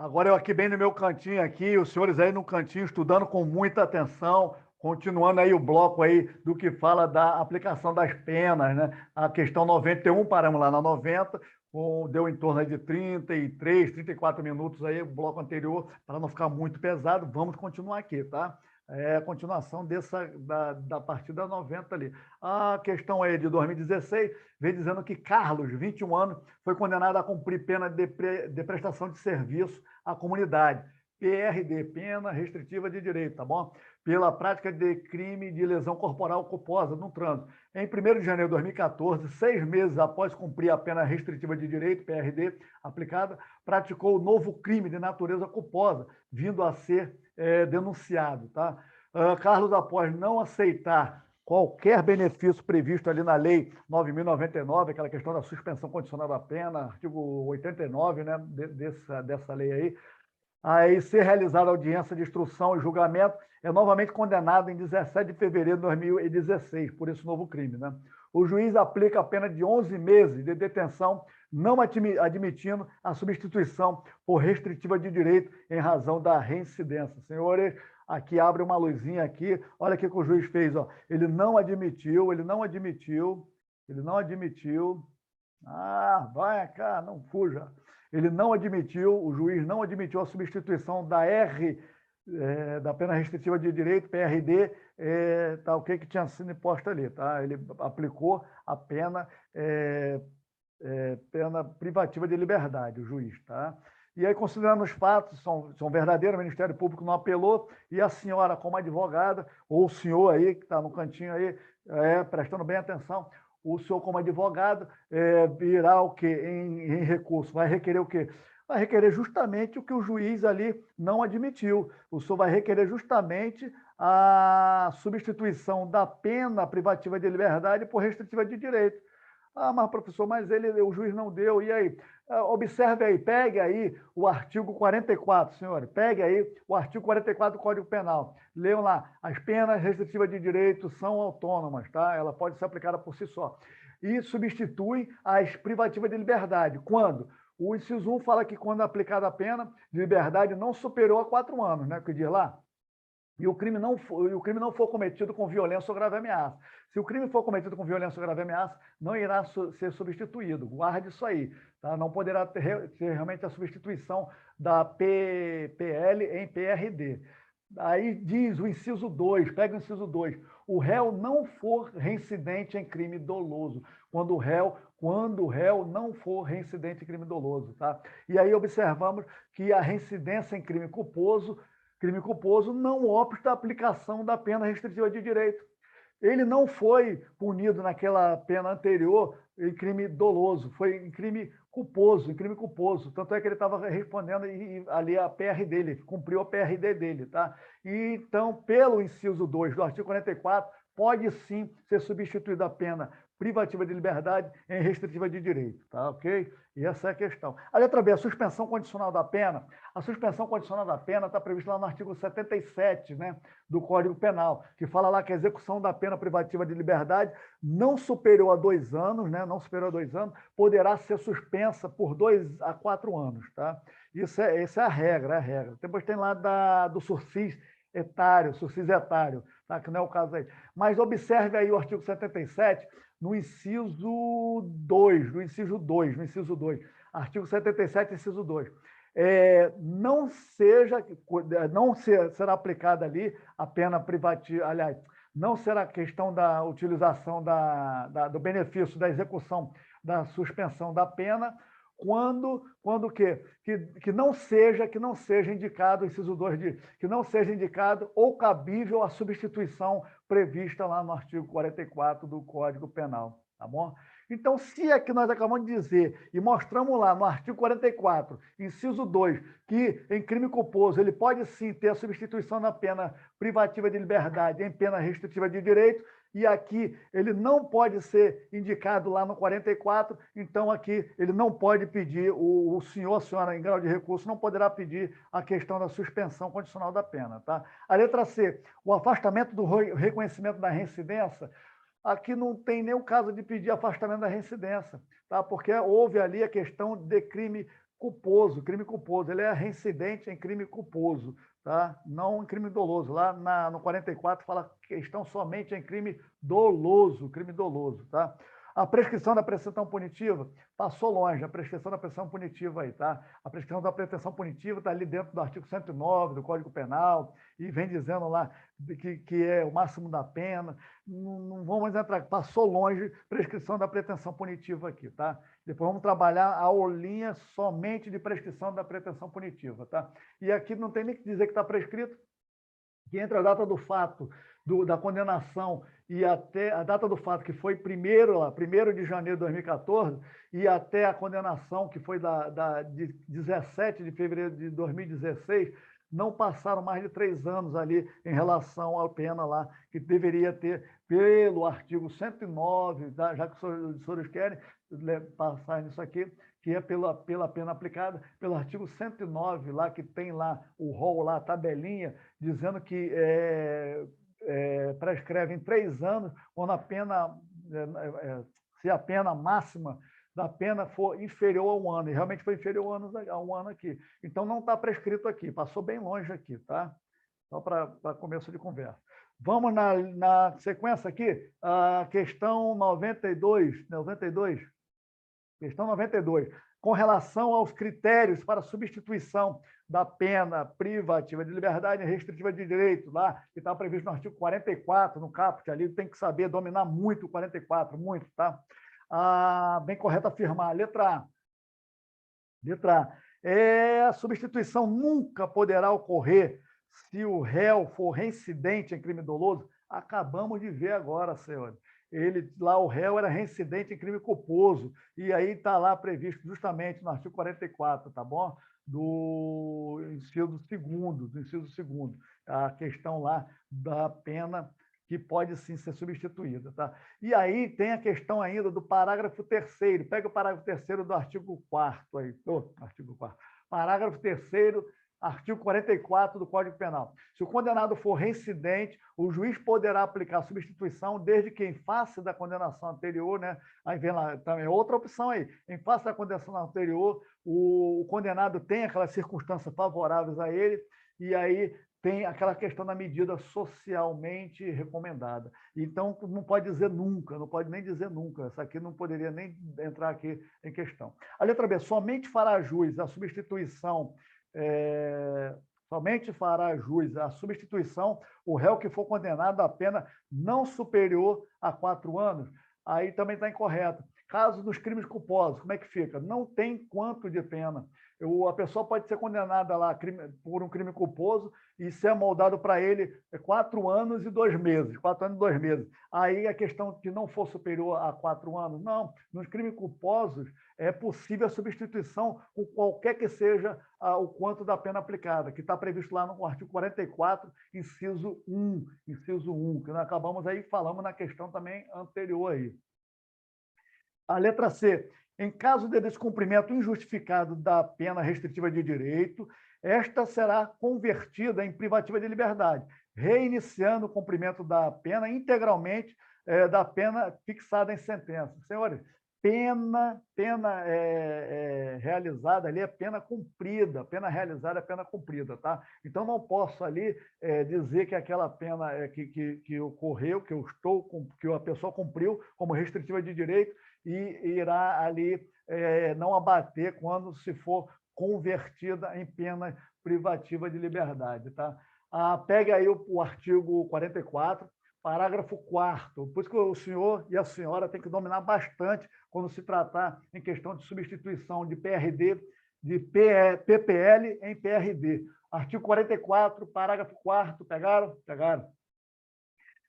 Agora eu aqui bem no meu cantinho aqui, os senhores aí no cantinho estudando com muita atenção, continuando aí o bloco aí do que fala da aplicação das penas, né? A questão 91, paramos lá na 90, deu em torno aí de 33, 34 minutos aí, o bloco anterior, para não ficar muito pesado, vamos continuar aqui, tá? É a continuação da partida 90 ali. A questão aí de 2016 vem dizendo que Carlos, 21 anos, foi condenado a cumprir pena de prestação de serviço à comunidade. PRD, pena restritiva de direito, tá bom? Pela prática de crime de lesão corporal culposa no trânsito. Em 1º de janeiro de 2014, 6 meses após cumprir a pena restritiva de direito, PRD, aplicada, praticou o novo crime de natureza culposa, vindo a ser denunciado. Tá? Carlos, após não aceitar qualquer benefício previsto ali na Lei 9.099, aquela questão da suspensão condicional da pena, artigo 89, né, dessa lei aí ser realizada audiência de instrução e julgamento, é novamente condenado em 17 de fevereiro de 2016 por esse novo crime. Né? O juiz aplica a pena de 11 meses de detenção, não admitindo a substituição por restritiva de direito em razão da reincidência. Senhores, aqui abre uma luzinha aqui, olha o que o juiz fez. Ó. Ele não admitiu. Vai cá, não fuja. Ele não admitiu, o juiz não admitiu a substituição da da pena restritiva de direito, PRD, o que tinha sido imposto ali. Tá? Ele aplicou a pena privativa de liberdade, o juiz. Tá? E aí, considerando os fatos, são verdadeiros, o Ministério Público não apelou, e a senhora, como advogada, ou o senhor aí, que está no cantinho aí, prestando bem atenção, o senhor, como advogado, virá o quê? Em recurso. Vai requerer o quê? Vai requerer justamente o que o juiz ali não admitiu. O senhor vai requerer justamente a substituição da pena privativa de liberdade por restritiva de direito. Mas professor, o juiz não deu. E aí? Observe aí, pegue aí o artigo 44, senhores. Pegue aí o artigo 44 do Código Penal. Leiam lá. As penas restritivas de direito são autônomas, tá? Ela pode ser aplicada por si só. E substitui as privativas de liberdade. Quando? O inciso 1 fala que quando aplicada a pena de liberdade não superou a 4 anos, né? Que diz lá? E o crime não for cometido com violência ou grave ameaça. Se o crime for cometido com violência ou grave ameaça, não irá ser substituído. Guarde isso aí. Tá? Não poderá ter realmente a substituição da PL em PRD. Aí diz o inciso 2, pega o inciso 2, o réu não for reincidente em crime doloso, quando o réu não for reincidente em crime doloso. Tá? E aí observamos que a reincidência em crime culposo não obsta a aplicação da pena restritiva de direito. Ele não foi punido naquela pena anterior em crime doloso, foi em crime culposo. Tanto é que ele estava respondendo ali a PR dele, cumpriu a PRD dele. Tá? E, então, pelo inciso 2 do artigo 44, pode sim ser substituída a pena privativa de liberdade em restritiva de direito, tá? Ok? E essa é a questão. A letra B, a suspensão condicional da pena. A suspensão condicional da pena está prevista lá no artigo 77, né, do Código Penal, que fala lá que a execução da pena privativa de liberdade não superior a 2 anos, né, poderá ser suspensa por 2 a 4 anos, tá? Essa é a regra, Depois tem lá do sursis etário, tá? Que não é o caso aí. Mas observe aí o artigo 77, no inciso 2, artigo 77, inciso 2. Será aplicada ali a pena privativa, aliás, não será questão da utilização do benefício da execução da suspensão da pena quando que não seja indicado, inciso 2 diz, que não seja indicado ou cabível a substituição prevista lá no artigo 44 do Código Penal, tá bom? Então, se é que nós acabamos de dizer e mostramos lá no artigo 44, inciso 2, que em crime culposo ele pode sim ter a substituição da pena privativa de liberdade em pena restritiva de direito, e aqui ele não pode ser indicado lá no 44, então aqui ele não pode pedir, o senhor, a senhora, em grau de recurso, não poderá pedir a questão da suspensão condicional da pena. Tá? A letra C, o afastamento do reconhecimento da reincidência, aqui não tem nem o caso de pedir afastamento da reincidência, tá? Porque houve ali a questão de crime culposo, crime culposo. Ele é reincidente em crime culposo, tá? Não em crime doloso. Lá no 44 fala questão somente em crime doloso, tá? A prescrição da pretensão punitiva passou longe, a prescrição da pretensão punitiva aí, tá? A prescrição da pretensão punitiva está ali dentro do artigo 109 do Código Penal e vem dizendo lá que é o máximo da pena. Não vamos entrar, passou longe a prescrição da pretensão punitiva aqui, tá? Depois vamos trabalhar a aulinha somente de prescrição da pretensão punitiva, tá? E aqui não tem nem que dizer que está prescrito, que entre a data do fato da condenação e até a data do fato, que foi 1º de janeiro de 2014, e até a condenação, que foi de 17 de fevereiro de 2016, não passaram mais de 3 anos ali em relação à pena lá, que deveria ter, pelo artigo 109, já que os senhores querem passar nisso aqui, que é pela pena aplicada, pelo artigo 109, lá que tem lá o rol, lá, a tabelinha, dizendo que prescreve em 3 anos, quando a pena, se a pena máxima da pena for inferior a 1 ano, e realmente foi inferior a 1 ano aqui. Então, não está prescrito aqui, passou bem longe aqui, tá? Só para começo de conversa. Vamos na sequência aqui, a questão 92, questão 92, com relação aos critérios para substituição da pena privativa de liberdade e restritiva de direito, lá, que está previsto no artigo 44, no caput, ali tem que saber dominar muito o 44, muito, tá? Bem correto afirmar. Letra A. A substituição nunca poderá ocorrer se o réu for reincidente em crime doloso. Acabamos de ver agora, senhores. O réu era reincidente em crime culposo, e aí está lá previsto justamente no artigo 44, tá bom? Do inciso segundo, a questão lá da pena que pode sim ser substituída, tá? E aí tem a questão ainda do parágrafo 3º, pega o parágrafo 3º do artigo 4º aí, artigo 4º. Parágrafo 3º, artigo 44 do Código Penal. Se o condenado for reincidente, o juiz poderá aplicar substituição desde que, em face da condenação anterior, né? Aí vem lá também outra opção aí. Em face da condenação anterior, o condenado tem aquelas circunstâncias favoráveis a ele, e aí tem aquela questão da medida socialmente recomendada. Então, não pode dizer nunca, não pode nem dizer nunca. Essa aqui não poderia nem entrar aqui em questão. A letra B, somente fará jus a substituição o réu que for condenado a pena não superior a 4 anos. Aí também está incorreto. Caso dos crimes culposos, como é que fica? Não tem quanto de pena. A pessoa pode ser condenada lá por um crime culposo e ser amoldado para ele 4 anos e 2 meses. 4 anos e 2 meses. Aí a questão que não for superior a 4 anos, não. Nos crimes culposos é possível a substituição com qualquer que seja o quanto da pena aplicada, que está previsto lá no artigo 44, inciso 1, que nós acabamos aí, falamos na questão também anterior aí. A letra C. Em caso de descumprimento injustificado da pena restritiva de direito, esta será convertida em privativa de liberdade, reiniciando o cumprimento da pena integralmente da pena fixada em sentença. Senhores, pena realizada ali é pena cumprida, pena realizada é pena cumprida, tá? Então, não posso ali dizer que aquela pena que ocorreu, que a pessoa cumpriu como restritiva de direito, e irá ali não abater quando se for convertida em pena privativa de liberdade. Tá? Pega aí o artigo 44, parágrafo 4º. Por isso que o senhor e a senhora têm que dominar bastante quando se tratar em questão de substituição de PRD, de PPL em PRD. Artigo 44, parágrafo 4º, pegaram? Pegaram.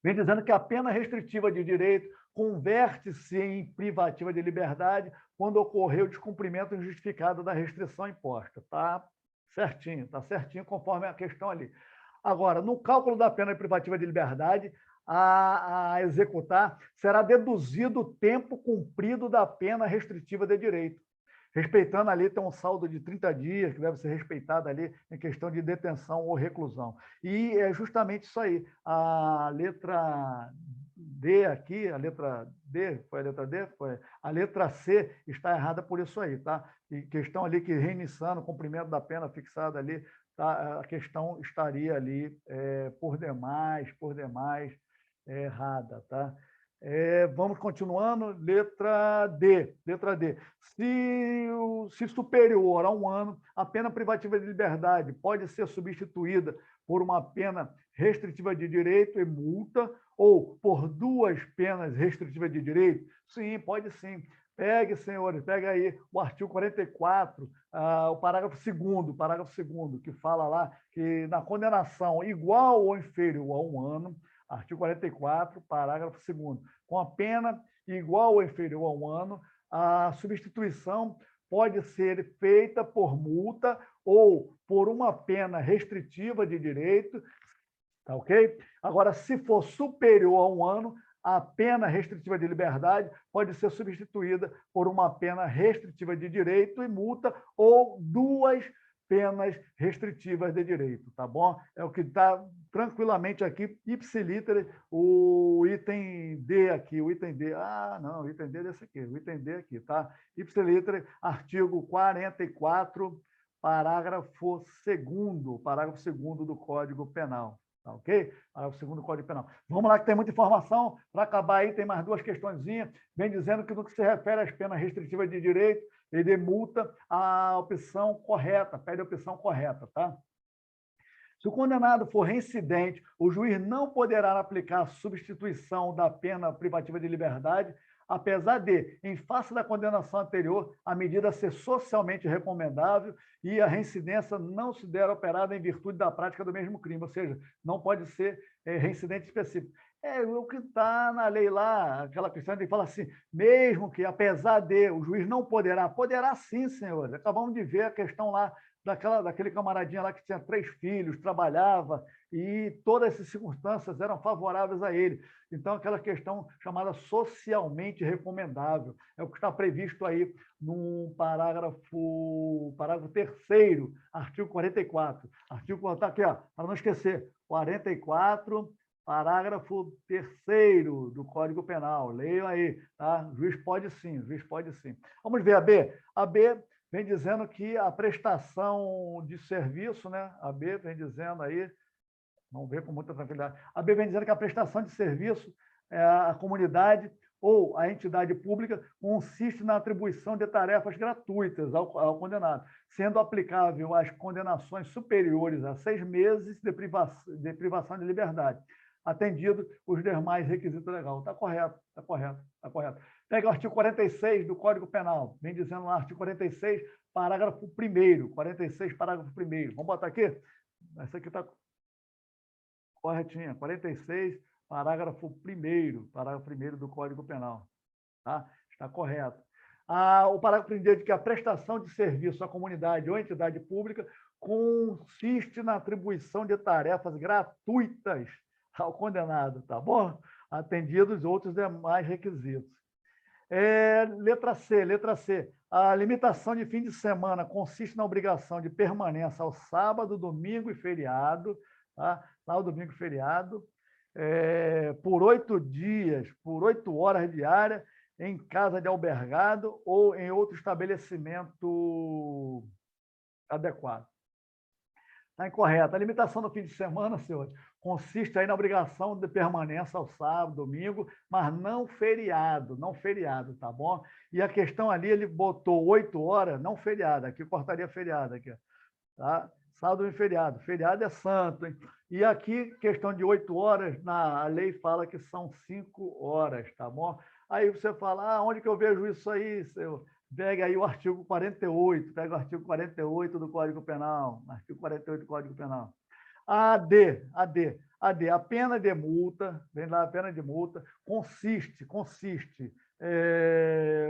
Vem dizendo que a pena restritiva de direito converte-se em privativa de liberdade quando ocorreu o descumprimento injustificado da restrição imposta. Tá certinho conforme a questão ali. Agora, no cálculo da pena privativa de liberdade, a executar, será deduzido o tempo cumprido da pena restritiva de direito. Respeitando ali, tem um saldo de 30 dias, que deve ser respeitado ali em questão de detenção ou reclusão. E é justamente isso aí. A letra D aqui, a letra D, foi a letra D? Foi. A letra C está errada por isso aí, tá? E questão ali que reiniciando o comprimento da pena fixada ali, tá? A questão estaria ali por demais errada, tá? Vamos continuando, letra D. Letra D. Se superior a 1 ano, a pena privativa de liberdade pode ser substituída por uma pena restritiva de direito e multa, ou por 2 penas restritivas de direito? Sim, pode sim. Pegue, senhores, pega aí o artigo 44, o parágrafo segundo, que fala lá que na condenação igual ou inferior a 1 ano, artigo 44, parágrafo segundo, com a pena igual ou inferior a 1 ano, a substituição pode ser feita por multa ou por uma pena restritiva de direito, tá ok? Agora, se for superior a 1 ano, a pena restritiva de liberdade pode ser substituída por uma pena restritiva de direito e multa ou 2 penas restritivas de direito, tá bom? É o que está tranquilamente aqui, ipsiliter, o item D aqui, o item D. Ah, não, o item D é desse aqui, o item D aqui, tá? Ipsiliter, artigo 44, parágrafo 2º do Código Penal. Tá, ok? O segundo Código Penal. Vamos lá, que tem muita informação. Para acabar aí, tem mais 2 questõezinhas. Vem dizendo que no que se refere às penas restritivas de direito e de multa, a opção correta, pede a opção correta, tá? Se o condenado for reincidente, o juiz não poderá aplicar a substituição da pena privativa de liberdade, apesar de, em face da condenação anterior, a medida ser socialmente recomendável e a reincidência não se der operada em virtude da prática do mesmo crime, ou seja, não pode ser reincidente específico. É o que está na lei lá, aquela questão de falar assim, mesmo que, apesar de, o juiz não poderá, poderá sim, senhores. Acabamos de ver a questão lá daquele camaradinha lá que tinha 3 filhos, trabalhava, e todas essas circunstâncias eram favoráveis a ele. Então, aquela questão chamada socialmente recomendável, é o que está previsto aí no parágrafo 3º, artigo 44. Artigo, está aqui, para não esquecer, 44, parágrafo 3º do Código Penal. Leiam aí, tá? O juiz pode sim, o juiz pode sim. Vamos ver a B. A B vem dizendo que a prestação de serviço, né? A B vem dizendo aí, vamos ver com muita tranquilidade. A B vem dizendo que a prestação de serviço à comunidade ou à entidade pública consiste na atribuição de tarefas gratuitas ao condenado, sendo aplicável às condenações superiores a 6 meses de privação de liberdade, atendido os demais requisitos legais. Está correto, está correto, está correto. Pega o artigo 46 do Código Penal, vem dizendo lá, artigo 46, parágrafo 1º, 46, parágrafo 1º. Vamos botar aqui? Essa aqui está corretinha, 46, parágrafo 1º do Código Penal. Tá? Está correto. O parágrafo 1º diz que a prestação de serviço à comunidade ou entidade pública consiste na atribuição de tarefas gratuitas ao condenado, tá bom? Atendidos outros demais requisitos. Letra C. A limitação de fim de semana consiste na obrigação de permanência ao sábado, domingo e feriado, tá? Sábado, domingo e feriado, por 8 dias, por 8 horas diárias, em casa de albergado ou em outro estabelecimento adequado. Está incorreto. A limitação do fim de semana, senhores, consiste aí na obrigação de permanência ao sábado, domingo, mas não feriado, tá bom? E a questão ali, ele botou 8 horas, não feriado, aqui cortaria feriado, aqui, tá? Sábado e feriado. Feriado é santo, hein? E aqui, questão de 8 horas, a lei fala que são 5 horas, tá bom? Aí você fala, onde que eu vejo isso aí, senhor? Pega aí o artigo 48, pega o artigo 48 do Código Penal, artigo 48 do Código Penal. A pena de multa, vem lá, a pena de multa, consiste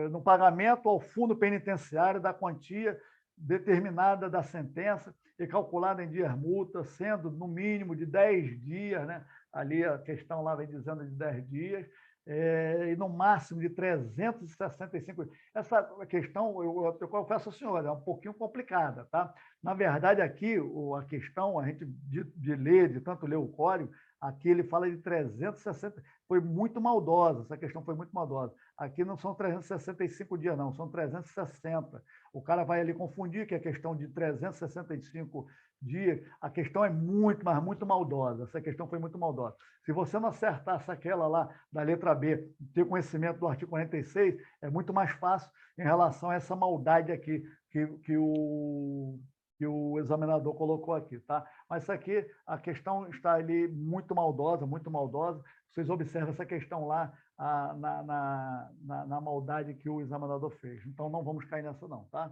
no pagamento ao fundo penitenciário da quantia determinada da sentença e calculada em dias multa, sendo no mínimo de 10 dias, né? Ali a questão lá vem dizendo de 10 dias, e no máximo de 365. Essa questão, eu confesso ao senhor, é um pouquinho complicada, tá? Na verdade, aqui, a questão, a gente de ler, de tanto ler o código, Aqui ele fala de 360, foi muito maldosa, essa questão foi muito maldosa. Aqui não são 365 dias, não, são 360. O cara vai ali confundir que a questão de 365 dias, a questão é muito, mas muito maldosa. Essa questão foi muito maldosa. Se você não acertasse aquela lá da letra B, ter conhecimento do artigo 46, é muito mais fácil em relação a essa maldade aqui que o examinador colocou aqui, tá? Mas isso aqui, a questão está ali muito maldosa, muito maldosa. Vocês observam essa questão lá na maldade que o examinador fez. Então, não vamos cair nessa não, tá?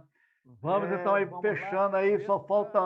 Vamos então aí fechando aí, só falta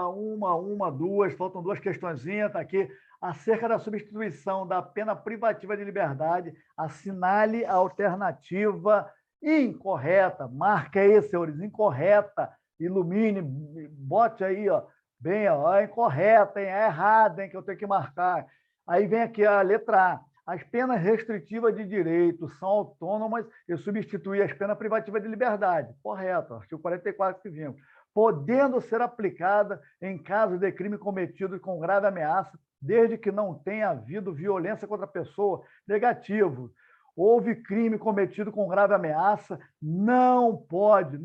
duas, faltam duas questõezinhas, tá aqui. Acerca da substituição da pena privativa de liberdade, assinale a alternativa incorreta. Marca aí, senhores, incorreta. Ilumine, bote aí, ó, bem, ó, é incorreta, hein? É errada, hein, que eu tenho que marcar. Aí vem aqui a letra A. As penas restritivas de direito são autônomas e substituir as penas privativas de liberdade. Correto, artigo 44 que vimos. Podendo ser aplicada em caso de crime cometido com grave ameaça, desde que não tenha havido violência contra a pessoa. Negativo. Houve crime cometido com grave ameaça, não pode,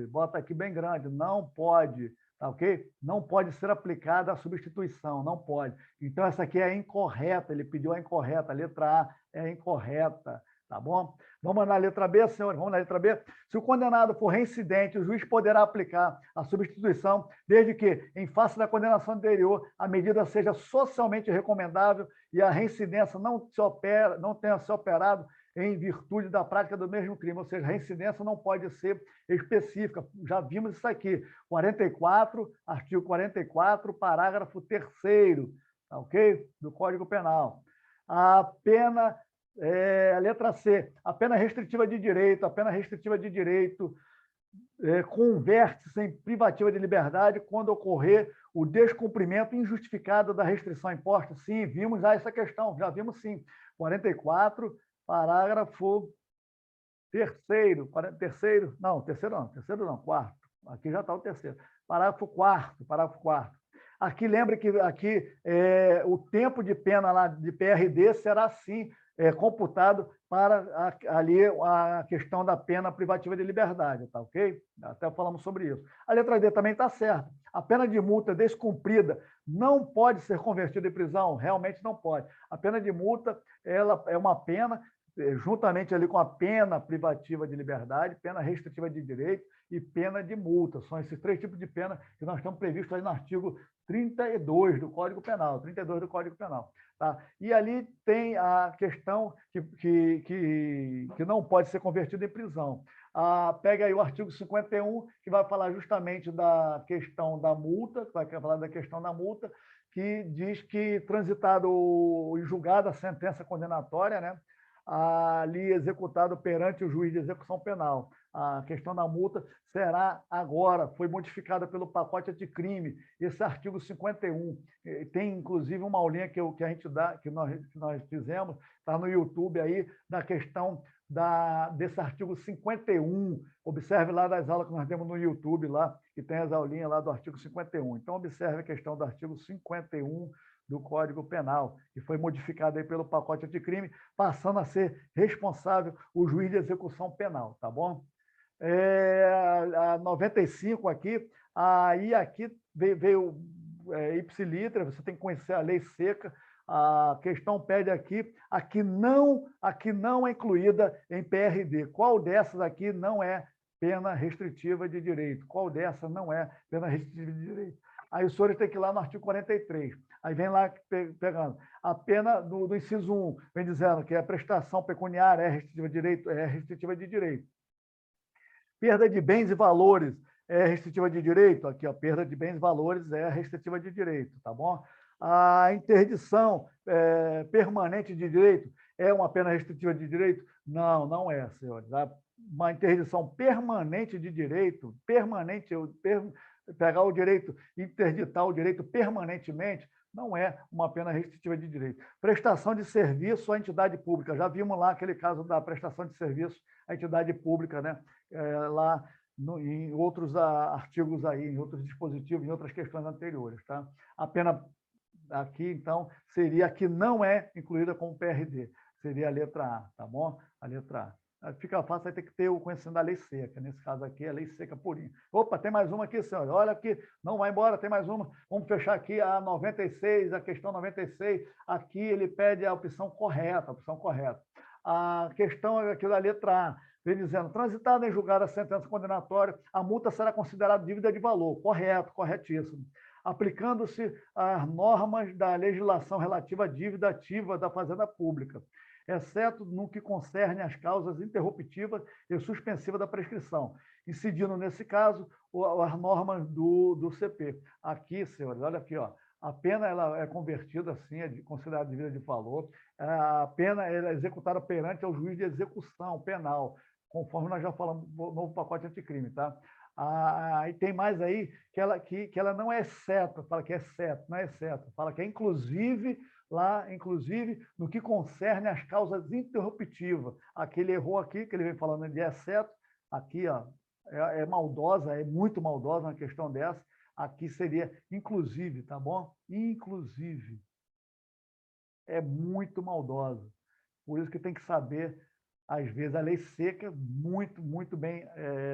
bota aqui bem grande, não pode, tá ok? Não pode ser aplicada a substituição, não pode. Então, essa aqui é incorreta, ele pediu a incorreta, a letra A é incorreta, tá bom? Vamos na letra B, senhores, vamos na letra B. Se o condenado for reincidente, o juiz poderá aplicar a substituição, desde que, em face da condenação anterior, a medida seja socialmente recomendável e a reincidência não tenha se operado em virtude da prática do mesmo crime, ou seja, a reincidência não pode ser específica. Já vimos isso aqui, 44, artigo 44, parágrafo 3º, tá ok? Do Código Penal. A pena, a letra C, a pena restritiva de direito, converte-se em privativa de liberdade quando ocorrer o descumprimento injustificado da restrição imposta. Sim, vimos já essa questão, já vimos sim. 44, parágrafo 3º, terceiro não, quarto. Aqui já está o terceiro. Parágrafo 4º. Aqui, lembre que aqui o tempo de pena lá de PRD será, sim, computado para ali a questão da pena privativa de liberdade, tá ok? Até falamos sobre isso. A letra D também está certa. A pena de multa descumprida não pode ser convertida em prisão, realmente não pode. A pena de multa, ela é uma pena, juntamente ali com a pena privativa de liberdade, pena restritiva de direito e pena de multa. São esses três tipos de pena que nós estamos previstos aí no artigo 32 do Código Penal, Tá? E ali tem a questão que não pode ser convertida em prisão. Pega aí o artigo 51, que vai falar justamente da questão da multa, que diz que, transitado e julgada a sentença condenatória, né, ali executado perante o juiz de execução penal. A questão da multa será agora, foi modificada pelo pacote anticrime, esse artigo 51. Tem, inclusive, uma aulinha que a gente dá, que nós fizemos, está no YouTube aí, da questão desse artigo 51. Observe lá das aulas que nós temos no YouTube, lá, que tem as aulinhas lá do artigo 51. Então, observe a questão do artigo 51 do Código Penal, que foi modificado aí pelo pacote anticrime, passando a ser responsável o juiz de execução penal, tá bom? A 95 aqui, aí aqui veio ipsiliter, você tem que conhecer a lei seca, a questão pede aqui não é incluída em PRD. Qual dessas aqui não é pena restritiva de direito? Qual dessas não é pena restritiva de direito? Aí os senhores têm que ir lá no artigo 43. Aí vem lá pegando. A pena do inciso 1 vem dizendo que a prestação pecuniária é restritiva de direito. Perda de bens e valores é restritiva de direito? Aqui, ó, perda de bens e valores é restritiva de direito, tá bom? A interdição permanente de direito é uma pena restritiva de direito? Não, não é, senhores. Uma interdição permanente de direito, pegar o direito, interditar o direito permanentemente, não é uma pena restritiva de direito. Prestação de serviço à entidade pública. Já vimos lá aquele caso da prestação de serviço à entidade pública, né? Lá em outros artigos aí, em outros dispositivos, em outras questões anteriores, tá? A pena aqui, então, seria a que não é incluída como PRD, seria a letra A, tá bom? A letra A. Fica fácil, vai ter que ter o conhecimento da lei seca. Nesse caso aqui, é a lei seca purinha. Opa, tem mais uma aqui, senhor. Olha aqui, não vai embora, tem mais uma. Vamos fechar aqui a 96, a questão 96. Aqui ele pede a opção correta, a opção correta. A questão aqui da letra A, vem dizendo, transitada em julgada a sentença condenatória, a multa será considerada dívida de valor. Correto, corretíssimo. Aplicando-se as normas da legislação relativa à dívida ativa da Fazenda Pública, exceto no que concerne às causas interruptivas e suspensivas da prescrição, incidindo, nesse caso, as normas do CP. Aqui, senhores, olha aqui, ó, a pena ela é convertida, assim, é considerada dívida de valor, a pena ela é executada perante ao juiz de execução penal, conforme nós já falamos no novo pacote anticrime, tá? E tem mais aí que ela não é exceto, fala que é exceto, não é exceto, fala que é inclusive lá, inclusive no que concerne às causas interruptivas. Aqui ele errou aqui, que ele vem falando de exceto, aqui ó, é maldosa, é muito maldosa uma questão dessa, aqui seria inclusive, tá bom? Inclusive. É muito maldosa. Por isso que tem que saber, às vezes, a lei seca muito bem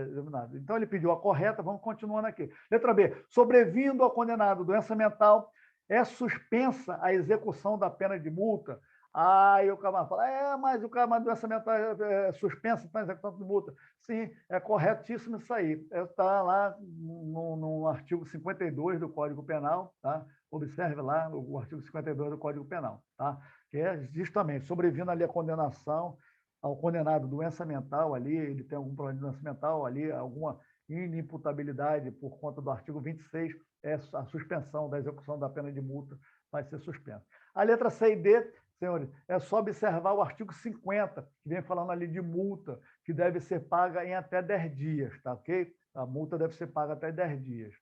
denominada. Então, ele pediu a correta, vamos continuando aqui. Letra B. Sobrevindo ao condenado doença mental, é suspensa a execução da pena de multa. Aí o camarada fala, mas o camarada doença mental é suspensa para a execução de multa. Sim, é corretíssimo isso aí. Está lá no artigo 52 do Código Penal, tá? Observe lá o artigo 52 do Código Penal, tá? Que é justamente sobrevindo ali a condenação ao condenado doença mental ali, ele tem algum problema de doença mental ali, alguma inimputabilidade por conta do artigo 26, a suspensão da execução da pena de multa vai ser suspensa. A letra C e D, senhores, é só observar o artigo 50, que vem falando ali de multa, que deve ser paga em até 10 dias, tá ok? A multa deve ser paga até 10 dias.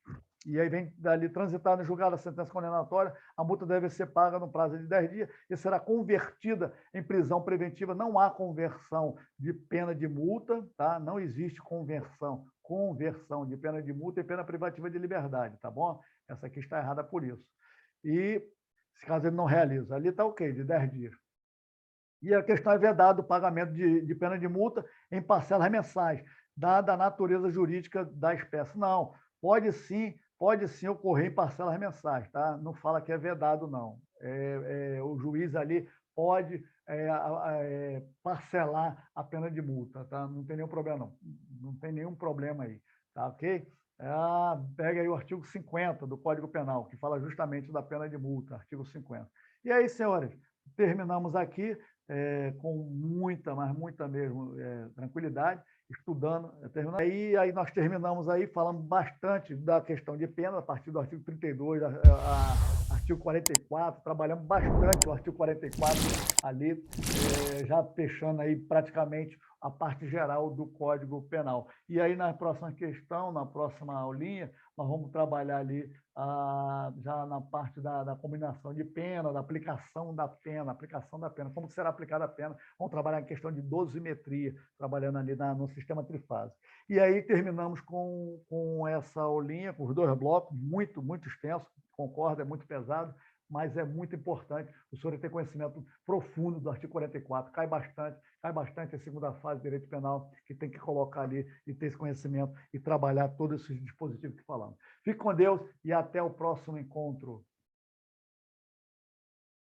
E aí vem dali transitar no julgado a sentença condenatória, a multa deve ser paga no prazo de 10 dias e será convertida em prisão preventiva. Não há conversão de pena de multa, tá? Não existe conversão de pena de multa e pena privativa de liberdade, tá bom? Essa aqui está errada por isso. E, se caso ele não realiza, ali está ok, de 10 dias. E a questão é vedado o pagamento de pena de multa em parcelas mensais, dada a natureza jurídica da espécie. Não, pode sim ocorrer em parcelas mensais, tá? Não fala que é vedado, não. O juiz ali pode parcelar a pena de multa, tá? Não tem nenhum problema, não. Não tem nenhum problema aí, tá ok? Pega aí o artigo 50 do Código Penal, que fala justamente da pena de multa, artigo 50. E aí, senhores, terminamos aqui com muita, mas muita mesmo tranquilidade, estudando, terminando. Aí nós terminamos aí, falamos bastante da questão de pena, a partir do artigo 32, artigo 44, trabalhamos bastante o artigo 44 ali, já fechando aí praticamente a parte geral do Código Penal. E aí, na próxima questão, na próxima aulinha, nós vamos trabalhar ali já na parte da combinação de pena, da aplicação da pena, como será aplicada a pena. Vamos trabalhar em questão de dosimetria, trabalhando ali no sistema trifásico. E aí terminamos com essa aulinha, com os 2 blocos, muito extenso, concordo, é muito pesado, mas é muito importante o senhor ter conhecimento profundo do artigo 44, cai bastante a segunda fase do direito penal, que tem que colocar ali e ter esse conhecimento e trabalhar todos esses dispositivos que falamos. Fique com Deus e até o próximo encontro.